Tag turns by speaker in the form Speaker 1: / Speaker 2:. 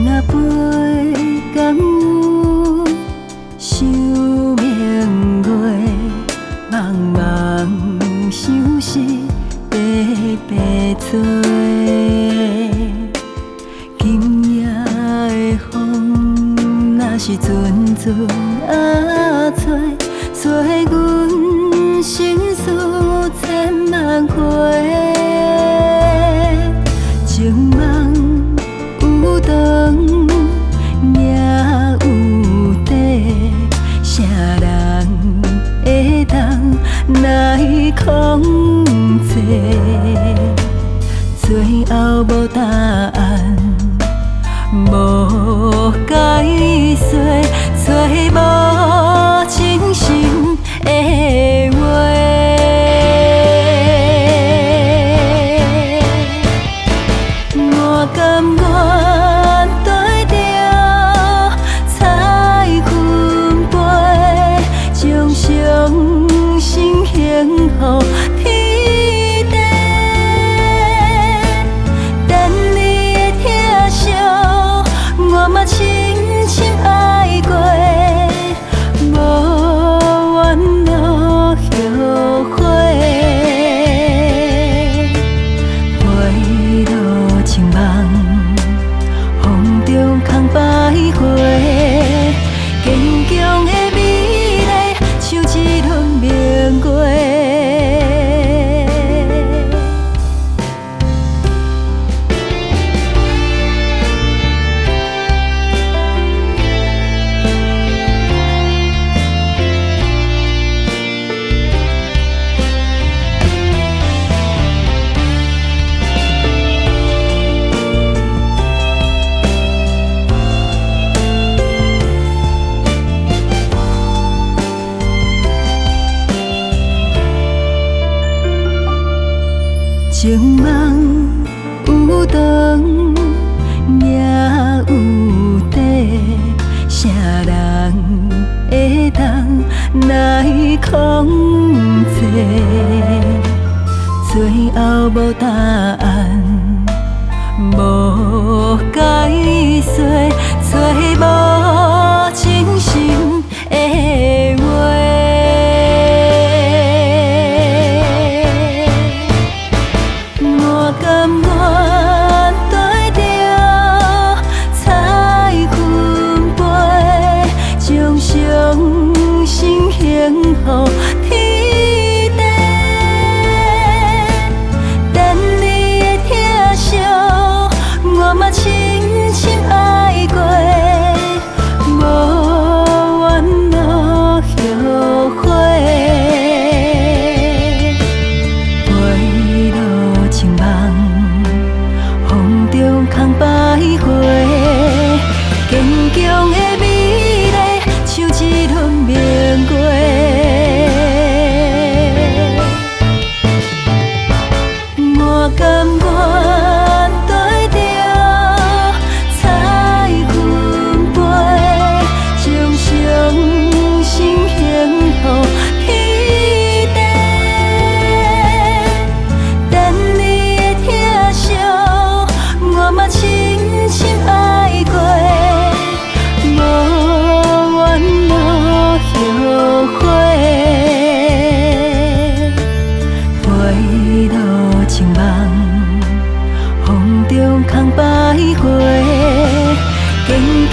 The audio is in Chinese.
Speaker 1: 那杯甘有想明月，茫茫相思白白做。今夜的风，若是阵阵啊吹，吹阮心事千万回。情梦有长，也有短，啥人会当来控制？最后无答案，无解说，找无真心的话。我甘愿对着彩云飞，将伤心献予天地。等你的疼惜，我嘛深深爱过，无怨恼后悔。回路情梦，风中空徘徊，坚强的美丽像一轮明月。情梦有长，也有短，啥人会当来控制？最后无答案，无解说，找无真心的话。我甘愿对着彩云飞，将伤心献予天地。等你的疼惜，我嘛深深爱过，无怨恼后悔。回路情梦，风中空徘徊，坚强的美丽像一轮明月。我甘愿对着彩云飞，将伤心献予天地。等你的疼惜，我嘛深深爱过，无怨恼后悔。回路情梦，风中空徘徊，坚强